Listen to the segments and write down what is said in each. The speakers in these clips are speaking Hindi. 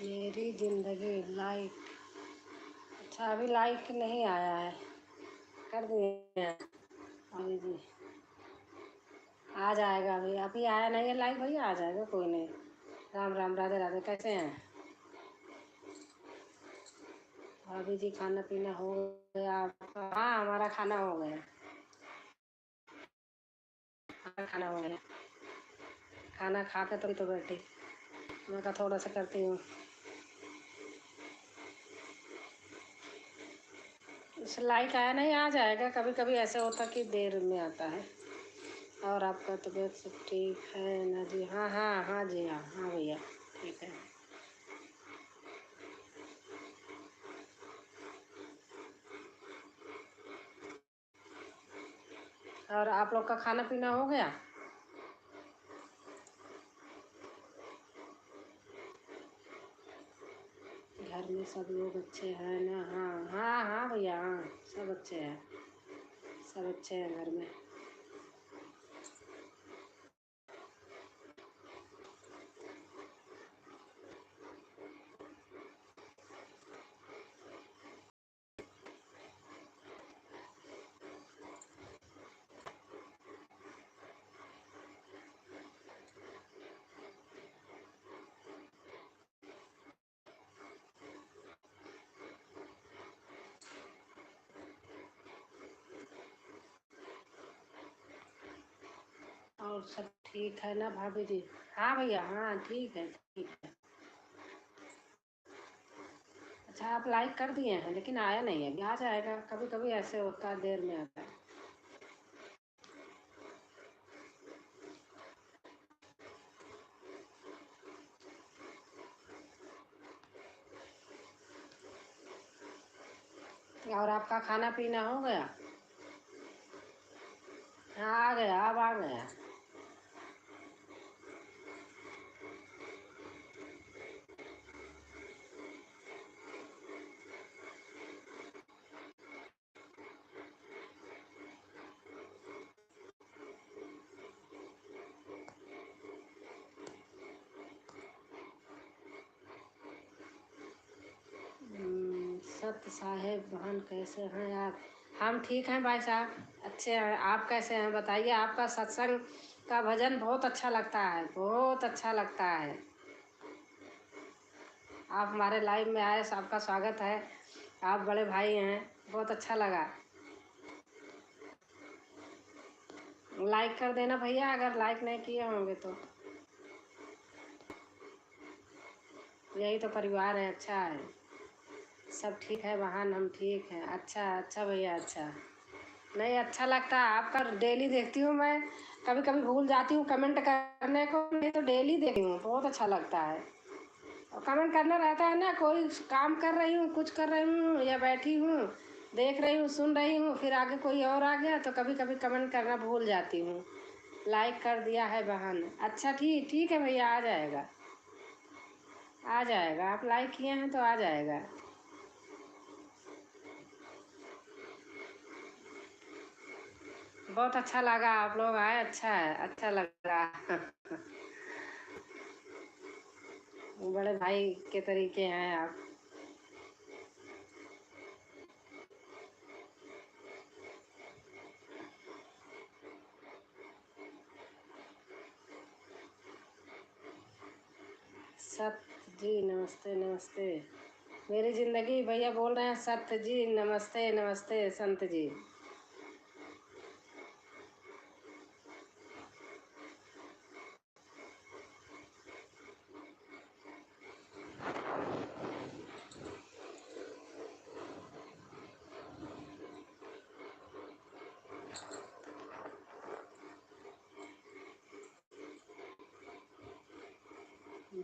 मेरी ज़िंदगी लाइक। अच्छा, अभी लाइक नहीं आया है, कर दिए हैं अभी जी। आ जाएगा, अभी अभी आया नहीं है लाइक भैया, आ जाएगा, कोई नहीं। राम राम, राधे राधे, कैसे हैं अभी जी? खाना पीना हो गया आपका? हाँ, हमारा खाना हो गया, हमारा खाना हो गया। खाना खा के तो बैठी, मैं कहा थोड़ा सा करती हूँ। इस लाइक आया नहीं, आ जाएगा, कभी कभी ऐसे होता कि देर में आता है। और आपका तबीयत सब ठीक है ना जी? हाँ हाँ हाँ जी, हाँ हाँ भैया, ठीक है। और आप लोग का खाना पीना हो गया? घर में सब लोग अच्छे हैं ना? हाँ हाँ हाँ भैया, हाँ सब अच्छे हैं, सब अच्छे हैं घर में। और सब ठीक है ना भाभी जी? हाँ भैया, हाँ ठीक है, ठीक है। अच्छा, आप लाइक कर दिए हैं लेकिन आया नहीं है, आ जाएगा, कभी कभी ऐसे होता है, देर में आता है। और आपका खाना पीना हो गया? हाँ, आ गया, अब आ गया। सत्य साहेब बहन, कैसे हैं आप? हम ठीक हैं भाई साहब, अच्छे हैं। आप कैसे हैं बताइए? आपका सत्संग का भजन बहुत अच्छा लगता है, बहुत अच्छा लगता है। आप हमारे लाइव में आए, आपका स्वागत है। आप बड़े भाई हैं, बहुत अच्छा लगा। लाइक कर देना भैया, अगर लाइक नहीं किए होंगे तो। यही तो परिवार है, अच्छा है। सब ठीक है बहन, हम ठीक हैं। अच्छा अच्छा भैया, अच्छा। नहीं, अच्छा लगता है आपका, डेली देखती हूँ मैं। कभी कभी भूल जाती हूँ कमेंट करने को, नहीं तो डेली देखती हूँ, बहुत अच्छा लगता है। और कमेंट करना रहता है ना, कोई काम कर रही हूँ, कुछ कर रही हूँ या बैठी हूँ, देख रही हूँ, सुन रही हूँ, फिर आगे कोई और आ गया तो कभी कभी कमेंट करना भूल जाती हूँ। लाइक कर दिया है बहन, अच्छा, ठीक ठीक है भैया, आ जाएगा, आ जाएगा। आप लाइक किए हैं तो आ जाएगा। बहुत अच्छा लगा, आप लोग आए, अच्छा है, अच्छा लगा। बड़े भाई के तरीके हैं आप। सत्य जी, नमस्ते नमस्ते। मेरी ज़िंदगी भैया बोल रहे हैं, सत्य जी नमस्ते नमस्ते, संत जी।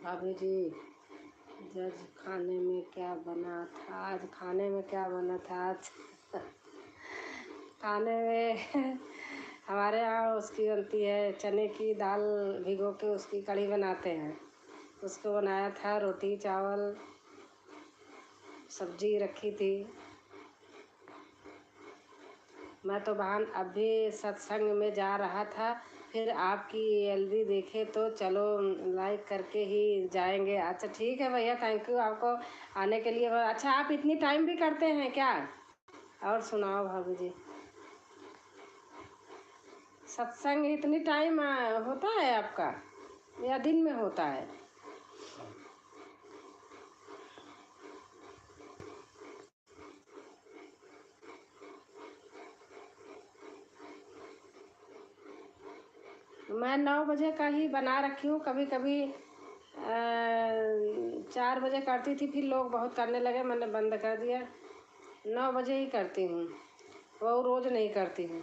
भाभी जी, जज खाने में क्या बना था आज? खाने में क्या बना था आज? खाने में हमारे यहाँ उसकी बनती है, चने की दाल भिगो के उसकी कढ़ी बनाते हैं, उसको बनाया था। रोटी चावल सब्जी रखी थी। मैं तो बहन अभी सत्संग में जा रहा था, फिर आपकी एलडी देखे तो चलो लाइक करके ही जाएंगे। अच्छा ठीक है भैया, थैंक यू आपको आने के लिए। अच्छा आप इतनी टाइम भी करते हैं क्या? और सुनाओ भाभी जी, सत्संग इतनी टाइम होता है आपका या दिन में होता है? मैं 9 बजे का ही बना रखी हूँ। कभी कभी 4 बजे करती थी, फिर लोग बहुत करने लगे, मैंने बंद कर दिया। 9 बजे ही करती हूँ, वो रोज़ नहीं करती हूँ।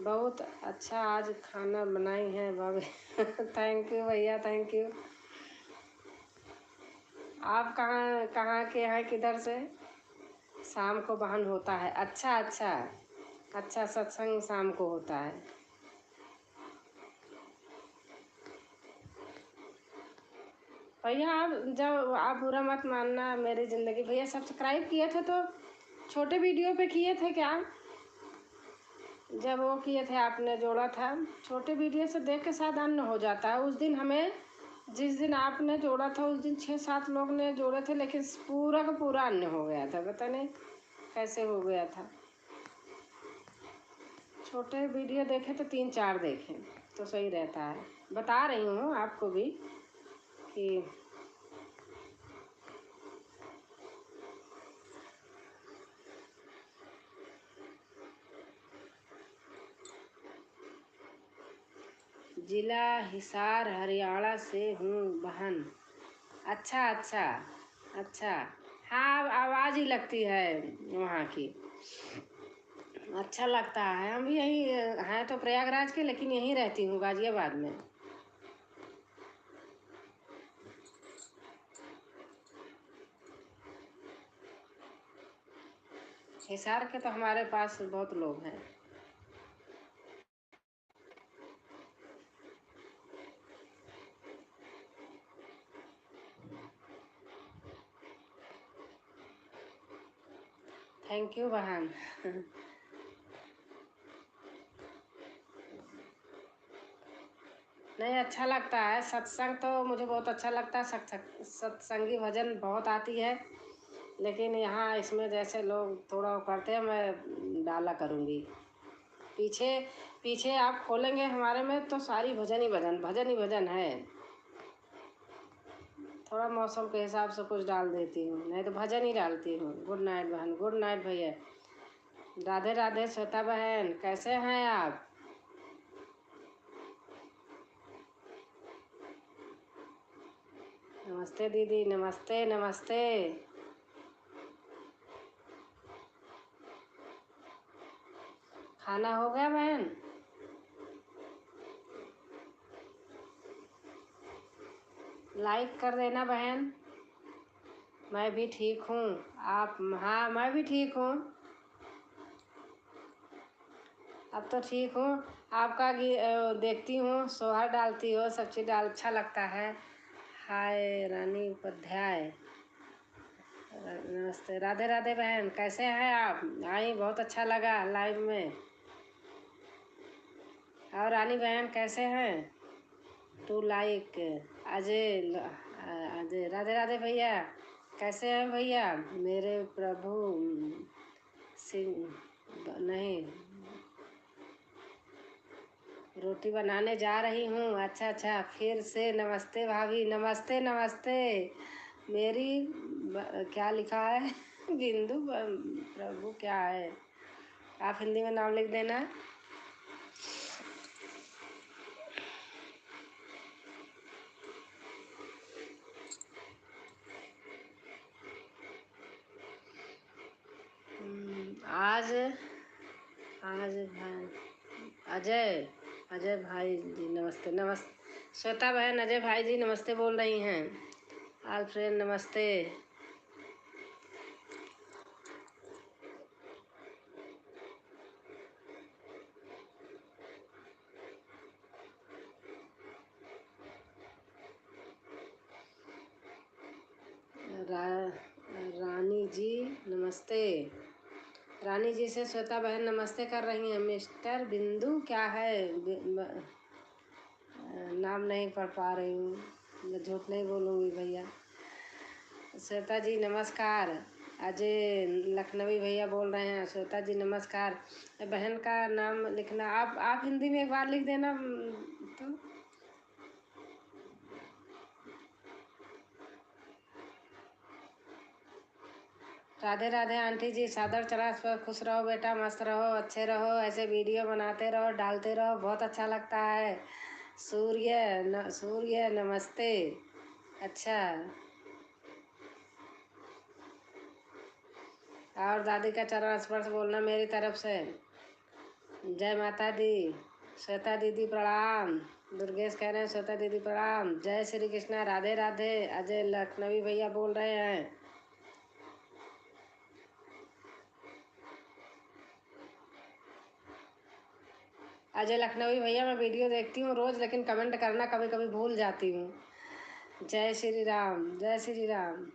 बहुत अच्छा आज खाना बनाई है भाभी। थैंक यू भैया, थैंक यू। आप कहाँ कहाँ के हैं, किधर से? शाम को बहन होता है? अच्छा अच्छा अच्छा, सत्संग शाम को होता है। भैया आप जब आप बुरा मत मानना मेरी ज़िंदगी, भैया सब्सक्राइब किए थे तो छोटे वीडियो पे किए थे क्या? जब वो किए थे आपने जोड़ा था, छोटे वीडियो से देख के शायद अन्न हो जाता है। उस दिन हमें, जिस दिन आपने जोड़ा था उस दिन 6-7 लोग ने जोड़े थे, लेकिन पूरा का पूरा अन्न हो गया था, पता नहीं कैसे हो गया था। छोटे वीडियो देखे तो 3-4 देखें तो सही रहता है। बता रही हूँ आपको भी कि जिला हिसार हरियाणा से हूँ बहन। अच्छा अच्छा अच्छा। हाँ आवाज़ ही लगती है वहाँ की। अच्छा लगता है। हम भी यहीं हैं तो प्रयागराज के, लेकिन यहीं रहती हूँ गाजियाबाद में। हिसार के तो हमारे पास बहुत लोग हैं। थैंक यू बहन। नहीं अच्छा लगता है सत्संग, तो मुझे बहुत अच्छा लगता है। सत्संगी भजन बहुत आती है, लेकिन यहाँ इसमें जैसे लोग थोड़ा करते हैं, मैं डाला करूँगी। पीछे पीछे आप खोलेंगे हमारे में तो सारी भजन ही भजन, भजन ही भजन है। थोड़ा मौसम के हिसाब से कुछ डाल देती हूँ, नहीं तो भजन ही डालती हूँ। गुड नाइट बहन, गुड नाइट भैया। राधे राधे श्वेता बहन, कैसे हैं आप? नमस्ते दीदी, नमस्ते नमस्ते। खाना हो गया बहन? लाइक कर देना बहन। मैं भी ठीक हूँ। आप? हाँ मैं भी ठीक हूँ। अब तो ठीक हूँ। आपका देखती हूँ, सोहर डालती हो, सब चीज़ डाल, अच्छा लगता है। हाय रानी उपाध्याय, नमस्ते। राधे राधे बहन, कैसे हैं आप? आई, बहुत अच्छा लगा लाइव में। और रानी बहन कैसे हैं? टू लाइक अजय, अजय राधे राधे भैया, कैसे हैं भैया? मेरे प्रभु सिंह नहीं, रोटी बनाने जा रही हूँ। अच्छा अच्छा, फिर से नमस्ते भाभी, नमस्ते नमस्ते। मेरी क्या लिखा है? बिंदु प्रभु क्या है? आप हिंदी में नाम लिख देना। आज आज भाई अजय, अजय भाई जी नमस्ते। नमस्ते श्वेता बहन, अजय भाई जी नमस्ते बोल रही हैं। ऑल फ्रेंड नमस्ते। रा, रानी जी नमस्ते। रानी जी से श्वेता बहन नमस्ते कर रही हैं। मिस्टर बिंदु क्या है? नाम नहीं पढ़ पा रही हूँ, मैं झूठ नहीं बोलूँगी भैया। श्वेता जी नमस्कार। अजय लखनवी भैया बोल रहे हैं। श्वेता जी नमस्कार। बहन का नाम लिखना आप हिंदी में एक बार लिख देना तो। राधे राधे आंटी जी, सादर चरास पर खुश रहो बेटा, मस्त रहो, अच्छे रहो, ऐसे वीडियो बनाते रहो, डालते रहो, बहुत अच्छा लगता है। सूर्य नमस्ते। अच्छा, और दादी का चरण स्पर्श बोलना मेरी तरफ से। जय माता दी। श्वेता दीदी प्रणाम। दुर्गेश कह रहे हैं श्वेता दीदी प्रणाम। जय श्री कृष्णा, राधे राधे। अजय लखनवी भैया बोल रहे हैं। अजय लखनवी भैया, मैं वीडियो देखती हूँ रोज, लेकिन कमेंट करना कभी कभी भूल जाती हूँ। जय श्री राम, जय श्री राम।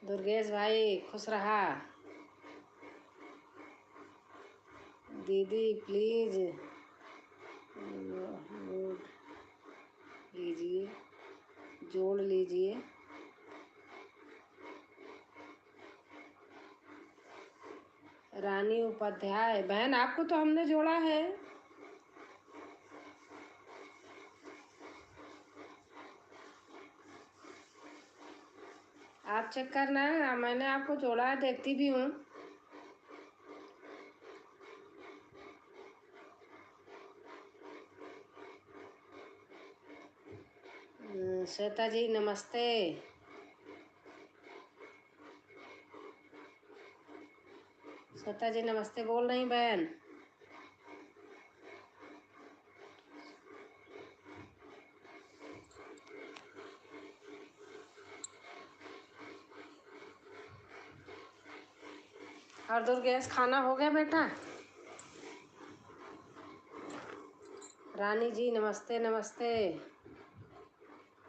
दुर्गेश भाई खुश रहा। दीदी प्लीज लीजिए, जोड़ लीजिए। रानी उपाध्याय बहन, आपको तो हमने जोड़ा है। आप चेक करना, मैंने आपको जोड़ा है, देखती भी हूँ। श्वेता जी नमस्ते। श्वेता जी नमस्ते बोल रही बहन। और दुर्गेश खाना हो गया बेटा? रानी जी नमस्ते नमस्ते।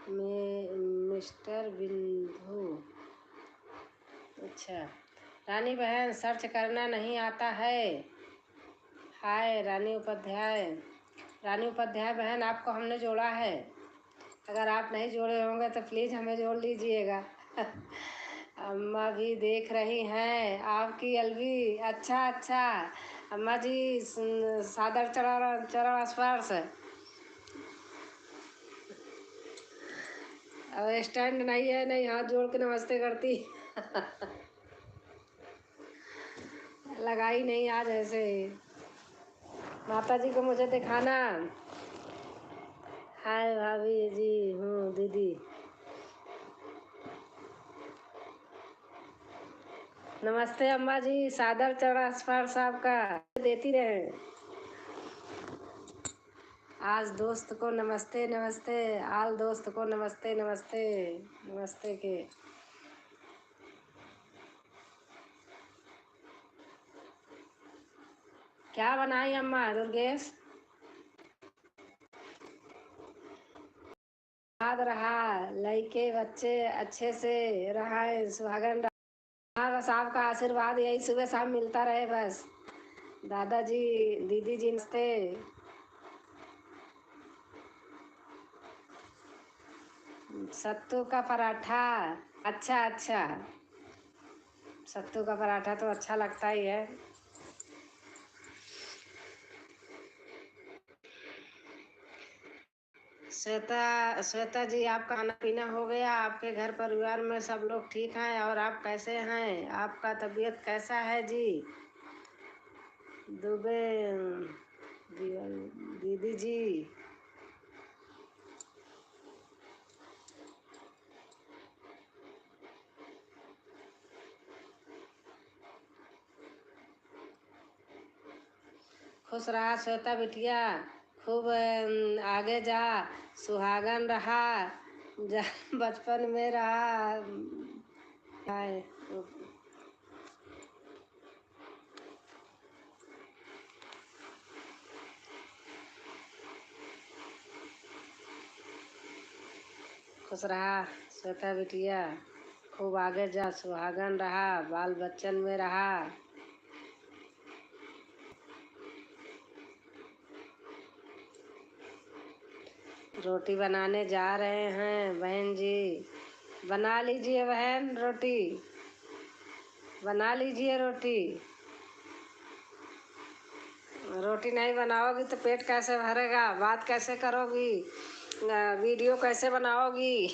मिस्टर बिंदु, अच्छा। रानी बहन सर्च करना नहीं आता है। हाय रानी उपाध्याय। रानी उपाध्याय बहन, आपको हमने जोड़ा है। अगर आप नहीं जोड़े होंगे तो प्लीज़ हमें जोड़ लीजिएगा। अम्मा भी देख रही हैं आपकी अलवी। अच्छा अच्छा, अम्मा जी सादर चरण चरण स्पर्श। अब स्टैंड नहीं है, नहीं हाथ जोड़ के नमस्ते करती। लगाई नहीं आज ऐसे ही। माता जी को मुझे दिखाना। हाय भाभी जी हूँ दीदी। नमस्ते अम्मा जी, सादर चरण स्पर्श आपका देती रहे। आज दोस्त को नमस्ते नमस्ते, आल दोस्त को नमस्ते नमस्ते नमस्ते के। क्या बनाई अम्मा दुर्गेश? याद रहा, लड़के बच्चे अच्छे से रहा, सुहागन रहा। बस आपका आशीर्वाद यही सुबह शाम मिलता रहे बस। दादाजी दीदी जी नमस्ते। सत्तू का पराठा, अच्छा अच्छा। सत्तू का पराठा तो अच्छा लगता ही है। श्वेता जी, आपका खाना पीना हो गया? आपके घर परिवार में सब लोग ठीक हैं? और आप कैसे हैं? आपका तबीयत कैसा है जी? दुबे दीदी जी। खुश रहा श्वेता बिटिया, खूब आगे जा, सुहागन रहा, बचपन में रहा। हाय। खुश रहा श्वेता बिटिया, खूब आगे जा, सुहागन रहा, बाल बच्चन में रहा। रोटी बनाने जा रहे हैं बहन जी, बना लीजिए बहन रोटी, बना लीजिए रोटी। रोटी नहीं बनाओगी तो पेट कैसे भरेगा, बात कैसे करोगी, वीडियो कैसे बनाओगी?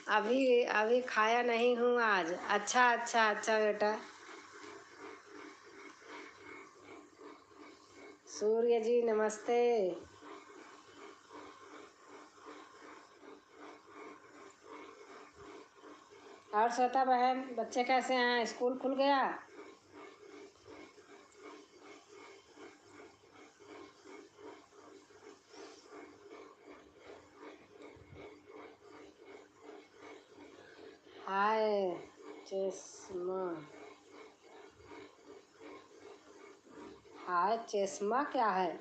अभी अभी खाया नहीं हूँ आज। अच्छा अच्छा अच्छा बेटा। सूर्य जी नमस्ते। और श्वेता बहन, बच्चे कैसे हैं, स्कूल खुल गया? हाय चेस्मा, हाय चेस्मा क्या है?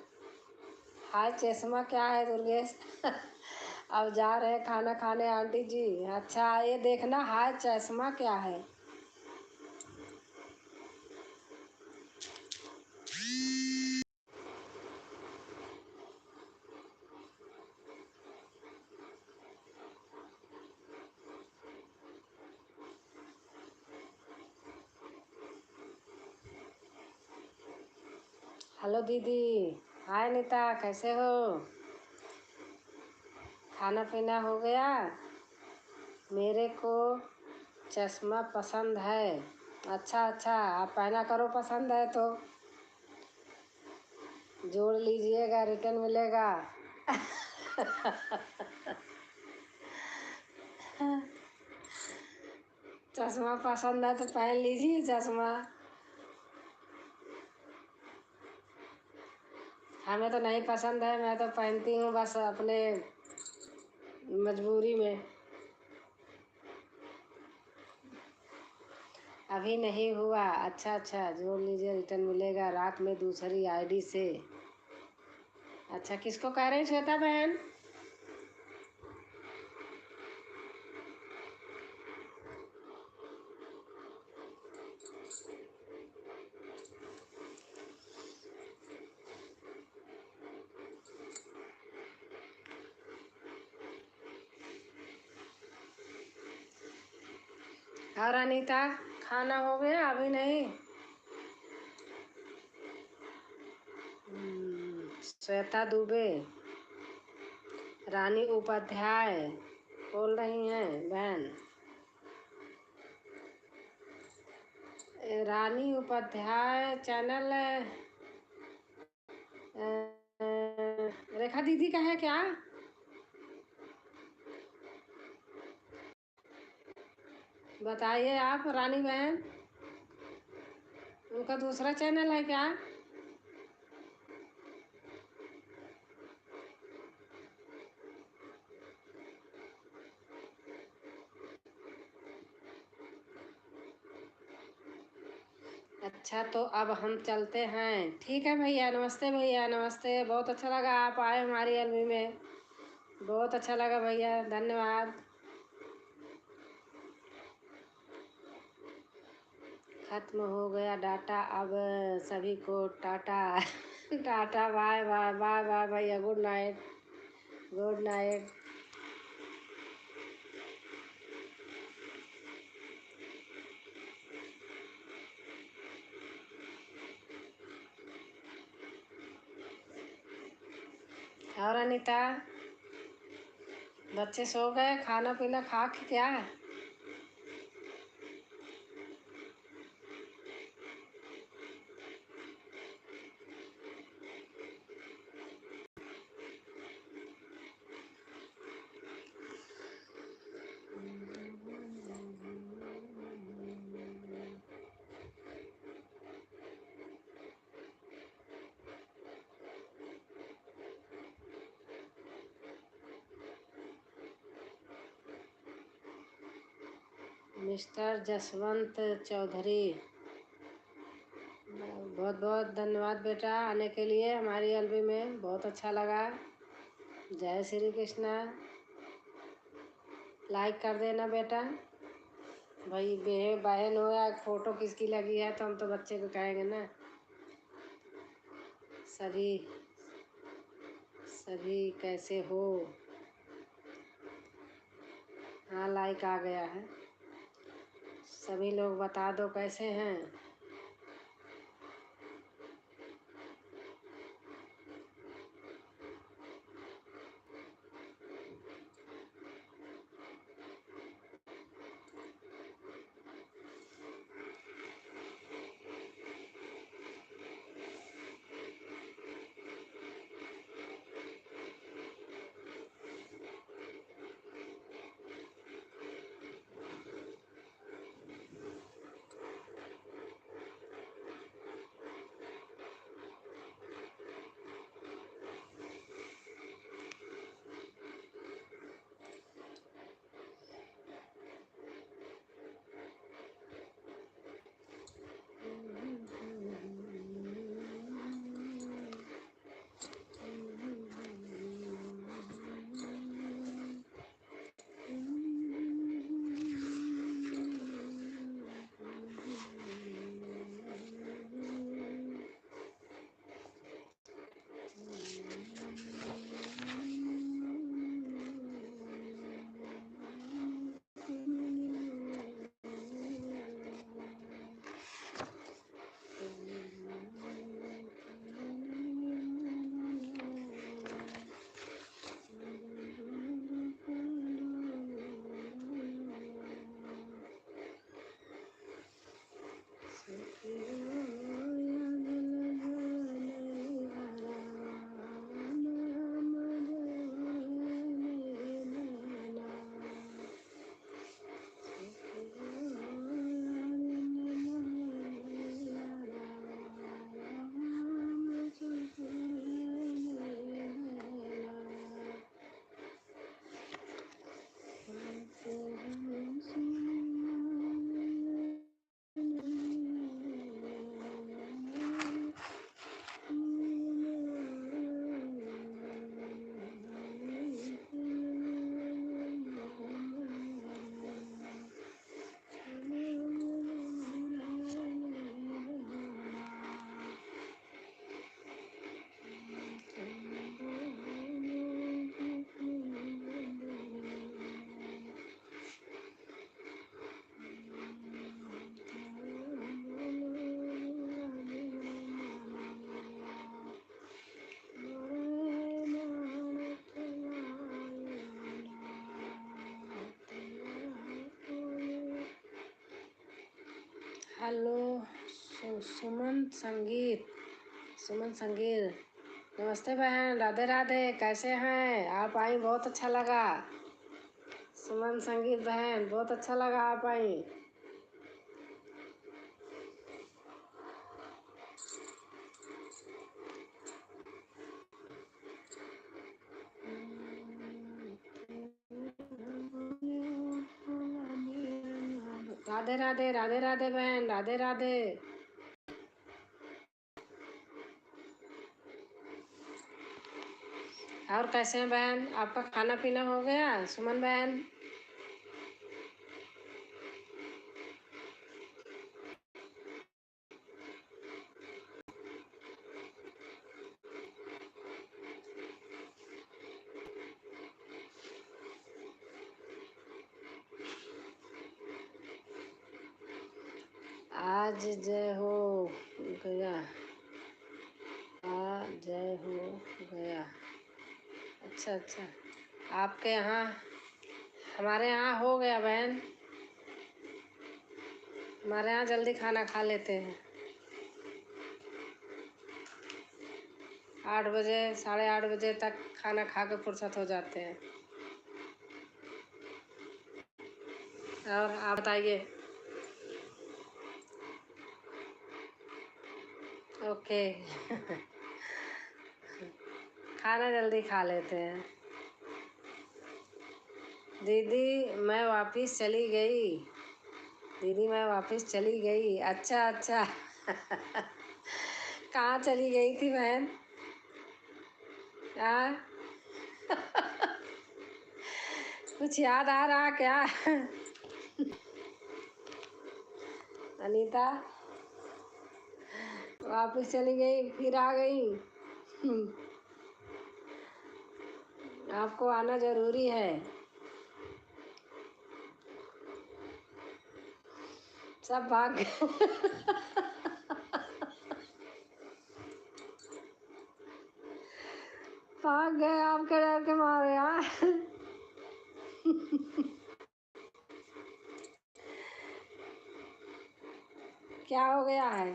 हाय चेस्मा क्या है दुर्गेश? अब जा रहे हैं खाना खाने आंटी जी। अच्छा ये देखना हाय चश्मा क्या है। हेलो दीदी। हाय नीता, कैसे हो? खाना पीना हो गया? मेरे को चश्मा पसंद है। अच्छा अच्छा, आप पहना करो, पसंद है तो जोड़ लीजिएगा, रिटर्न मिलेगा। चश्मा पसंद है तो पहन लीजिए चश्मा। हमें तो नहीं पसंद है, मैं तो पहनती हूँ बस अपने मजबूरी में। अभी नहीं हुआ। अच्छा अच्छा, जोड़ लीजिए, रिटर्न मिलेगा रात में दूसरी आईडी से। अच्छा, किसको कह रही श्वेता बहन? और अनीता, खाना हो गया? अभी नहीं। श्वेता दुबे, रानी उपाध्याय बोल रही हैं बहन। रानी उपाध्याय चैनल रेखा दीदी का है क्या? बताइए आप रानी बहन, उनका दूसरा चैनल है क्या? अच्छा तो अब हम चलते हैं। ठीक है भैया, नमस्ते भैया, नमस्ते। बहुत अच्छा लगा आप आए हमारी एलबी में, बहुत अच्छा लगा भैया, धन्यवाद। खत्म हो गया डाटा, अब सभी को tata. Tata, bye bye bye bye भैया, गुड नाइट, गुड नाइट। और अनीता, बच्चे सो गए, खाना पीना खा के क्या? मिस्टर जसवंत चौधरी, बहुत बहुत धन्यवाद बेटा आने के लिए हमारी एलबी में, बहुत अच्छा लगा। जय श्री कृष्णा। लाइक कर देना बेटा। भाई बहन हो या फोटो किसकी लगी है तो हम तो बच्चे को कहेंगे ना। सभी सभी कैसे हो? हाँ, लाइक आ गया है। सभी लोग बता दो कैसे हैं। हेलो सुमन संगीत। नमस्ते बहन, राधे राधे। कैसे हैं आप? आई बहुत अच्छा लगा। सुमन संगीत बहन, बहुत अच्छा लगा आप आई। राधे राधे, राधे राधे बहन, राधे राधे। और कैसे हैं बहन? आपका खाना पीना हो गया सुमन बहन? आज जय हो गया, आज जय हो गया। अच्छा अच्छा, आपके यहाँ, हमारे यहाँ हो गया बहन। हमारे यहाँ जल्दी खाना खा लेते हैं। 8 बजे, 8:30 बजे तक खाना खा के फुर्सत हो जाते हैं। और आप बताइए। ओके। खाना जल्दी खा लेते हैं। दीदी मैं वापस चली गई। दीदी मैं वापस चली गई। अच्छा अच्छा। कहाँ चली गई थी बहन? हाँ। कुछ याद आ रहा क्या? अनीता वापस चली गई फिर आ गई। आपको आना जरूरी है। सब भाग गए। भाग गए आपके डर के मारे यार। क्या हो गया है?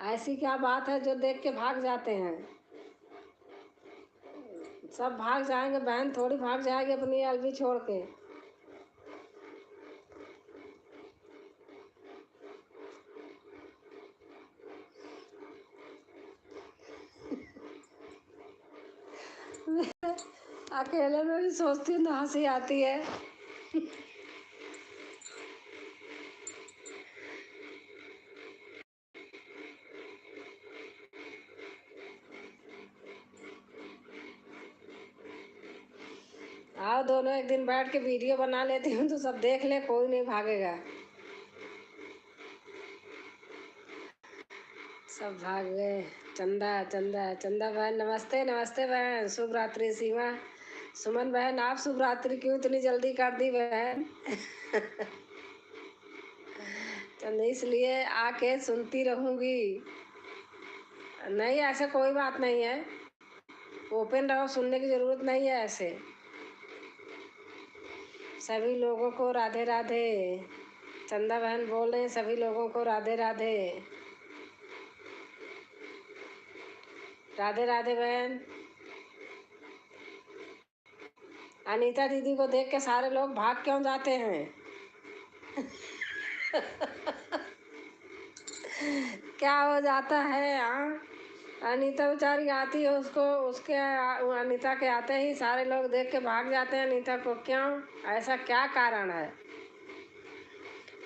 ऐसी क्या बात है जो देख के भाग जाते हैं? सब भाग जाएंगे, बहन थोड़ी भाग जाएगी अपनी अलवी छोड़ के। अकेले में भी सोचती हूँ तो हंसी आती है। आओ दोनों एक दिन बैठ के वीडियो बना लेती हूँ तो सब देख ले, कोई नहीं भागेगा। सब भाग गए। चंदा चंदा चंदा बहन नमस्ते, नमस्ते बहन, शुभ रात्रि। सीमा सुमन बहन आप शुभ रात्रि क्यों इतनी जल्दी कर दी बहन? चंदा इसलिए आके सुनती रहूंगी। नहीं ऐसा कोई बात नहीं है, ओपन रहो, सुनने की जरूरत नहीं है ऐसे। सभी लोगों को राधे राधे। चंदा बहन बोल रहे हैं सभी लोगों को राधे राधे। राधे राधे बहन। अनीता दीदी को देख के सारे लोग भाग क्यों जाते हैं? क्या हो जाता है यहाँ? अनीता बेचारी आती है, उसको उसके अनीता के आते ही सारे लोग देख के भाग जाते हैं अनीता को, क्यों? ऐसा क्या कारण है?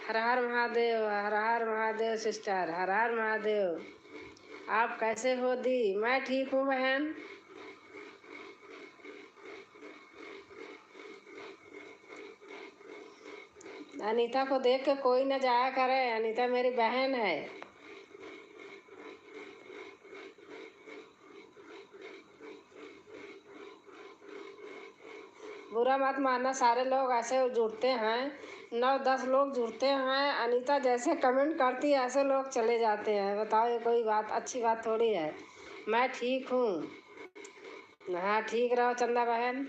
हर हर महादेव, हर हर महादेव सिस्टर, हर हर महादेव। आप कैसे हो दी? मैं ठीक हूँ बहन। अनीता को देख के कोई न जाया करे, अनीता मेरी बहन है। बुरा मत मानना, सारे लोग ऐसे जुड़ते हैं, 9-10 लोग जुड़ते हैं, अनीता जैसे कमेंट करती है ऐसे लोग चले जाते हैं। बताओ ये कोई बात अच्छी बात थोड़ी है। मैं ठीक हूँ। हाँ ठीक रहो चंदा बहन।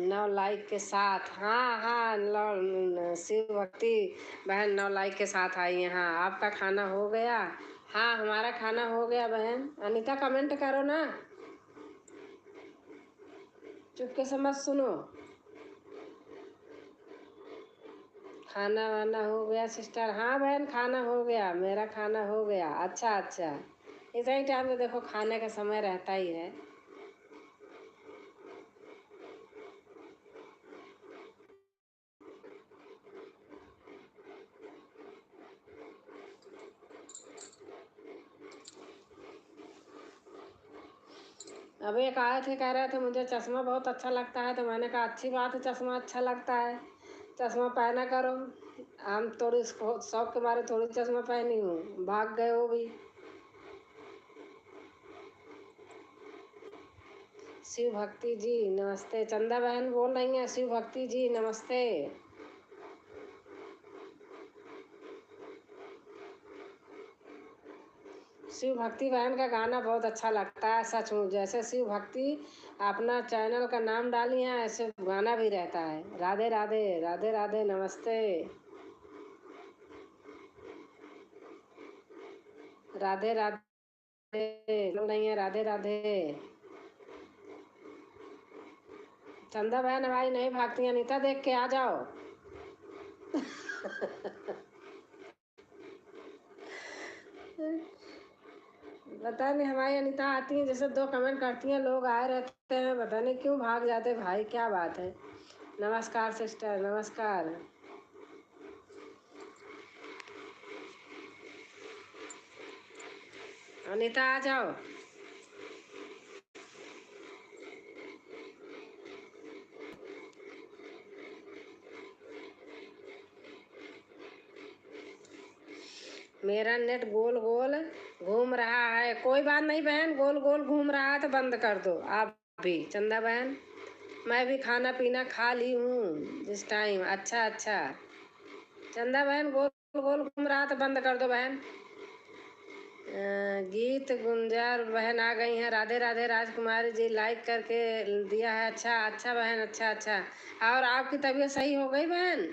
9 लाइक के साथ, हाँ हाँ, शिव भक्ति बहन 9 लाइक के साथ आई है। हाँ आपका खाना हो गया? हाँ हमारा खाना हो गया बहन। अनीता कमेंट करो ना, चुपके से मत सुनो। खाना वाना हो गया सिस्टर? हाँ बहन खाना हो गया, मेरा खाना हो गया। अच्छा अच्छा, इतना ही टाइम तो देखो खाने का समय रहता ही है। अब एक आए थे कह रहे थे मुझे चश्मा बहुत अच्छा लगता है, तो मैंने कहा अच्छी बात है, चश्मा अच्छा लगता है, चश्मा पहना करो। हम थोड़ी शौक के मारे थोड़ी चश्मा पहनी हूँ, भाग गए वो भी। शिव भक्ति जी नमस्ते। चंदा बहन बोल रही हैं शिव भक्ति जी नमस्ते। शिव भक्ति बहन का गाना बहुत अच्छा लगता है सचमुच, जैसे शिव भक्ति अपना चैनल का नाम डाली हैं ऐसे गाना भी रहता है। राधे राधे, राधे राधे नमस्ते। राधे राधे बोल रही हैं राधे राधे। चंदा बहन हमारी नहीं भागती, अनीता देख के आ जाओ। पता नहीं हमारी अनीता आती है जैसे 2 कमेंट करती हैं, लोग आए रहते हैं, पता नहीं क्यों भाग जाते भाई, क्या बात है? नमस्कार सिस्टर, नमस्कार। अनीता आ जाओ। मेरा नेट गोल गोल घूम रहा है। कोई बात नहीं बहन, गोल गोल घूम रहा है तो बंद कर दो आप भी। चंदा बहन, मैं भी खाना पीना खा ली हूँ इस टाइम। अच्छा अच्छा। चंदा बहन, गोल गोल घूम रहा तो बंद कर दो बहन। गीत गुंजार बहन आ गई हैं। राधे राधे राजकुमारी जी, लाइक करके दिया है। अच्छा अच्छा बहन, अच्छा अच्छा। और आपकी तबीयत सही हो गई बहन?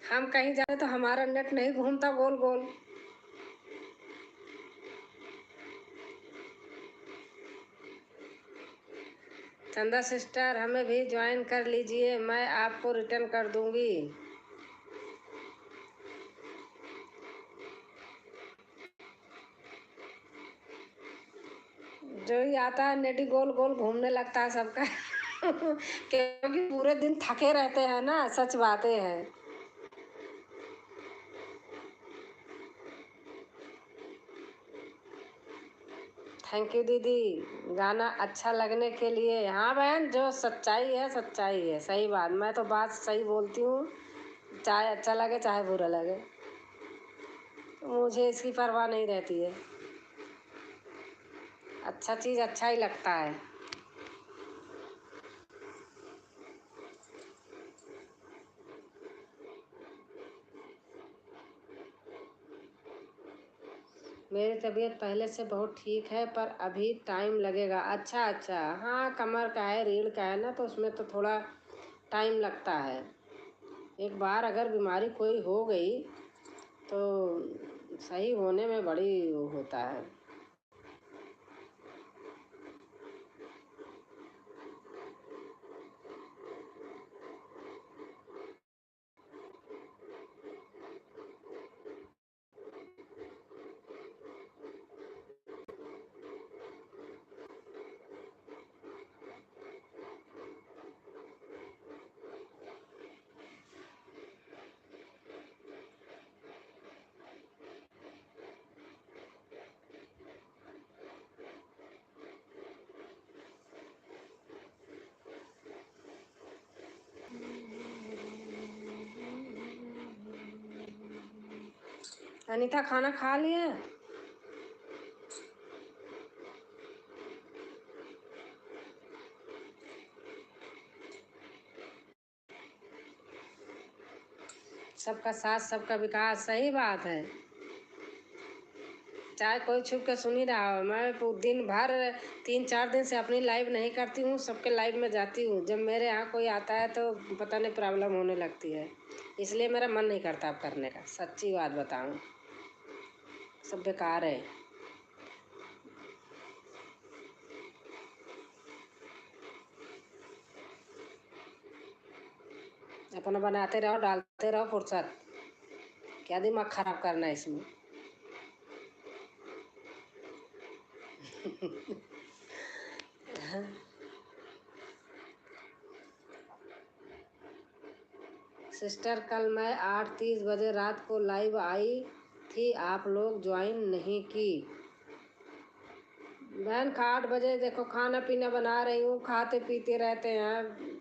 हम कहीं जाए तो हमारा नेट नहीं घूमता गोल गोल। चंदा सिस्टर, हमें भी ज्वाइन कर लीजिए, मैं आपको रिटर्न कर दूंगी। जो ही आता है नेटी गोल गोल घूमने लगता है सबका। क्योंकि पूरे दिन थके रहते हैं ना, सच बातें हैं। थैंक यू दीदी, गाना अच्छा लगने के लिए। हाँ बहन, जो सच्चाई है सच्चाई है, सही बात। मैं तो बात सही बोलती हूँ, चाहे अच्छा लगे चाहे बुरा लगे, तो मुझे इसकी परवाह नहीं रहती है। अच्छा चीज़ अच्छा ही लगता है। मेरी तबीयत पहले से बहुत ठीक है, पर अभी टाइम लगेगा। अच्छा अच्छा, हाँ कमर का है, रीढ़ का है ना, तो उसमें तो थोड़ा टाइम लगता है। एक बार अगर बीमारी कोई हो गई तो सही होने में बड़ी वो होता है। अनीता, खाना खा लिया? सबका साथ सबका विकास, सही बात है। चाहे कोई छुप के सुन ही रहा हो, मैं दिन भर 3-4 दिन से अपनी लाइव नहीं करती हूँ, सबके लाइव में जाती हूँ। जब मेरे यहाँ कोई आता है तो पता नहीं प्रॉब्लम होने लगती है, इसलिए मेरा मन नहीं करता अब करने का। सच्ची बात बताऊँ, सब बेकार है। अपना बनाते रहो, डालते रहो, फुर्सत क्या दिमाग खराब करना है इसमें। सिस्टर, कल मैं 8:30 बजे रात को लाइव आई थी, आप लोग ज्वाइन नहीं की। बहन 8 बजे देखो, खाना पीना बना रही हूँ, खाते पीते रहते हैं।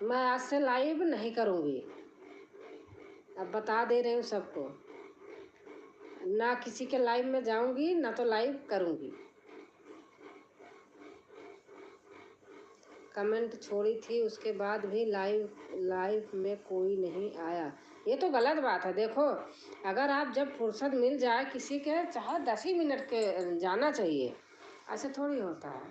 मैं आज से लाइव नहीं करूँगी, अब बता दे रही हूँ सबको। ना किसी के लाइव में जाऊँगी, ना तो लाइव करूँगी। कमेंट छोड़ी थी, उसके बाद भी लाइव में कोई नहीं आया। ये तो गलत बात है। देखो, अगर आप जब फुर्सत मिल जाए किसी के, चाहे 10 ही मिनट के जाना चाहिए। ऐसे थोड़ी होता है,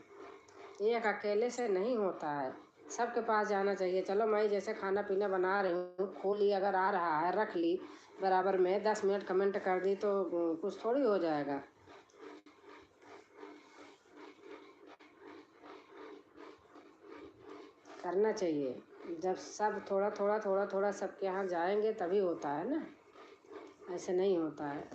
एक अकेले से नहीं होता है, सबके पास जाना चाहिए। चलो, मैं जैसे खाना पीना बना रही हूँ, खोली अगर आ रहा है रख ली बराबर में, 10 मिनट कमेंट कर दी तो कुछ थोड़ी हो जाएगा। करना चाहिए। जब सब थोड़ा थोड़ा थोड़ा थोड़ा सबके यहाँ जाएंगे तभी होता है ना, ऐसे नहीं होता है।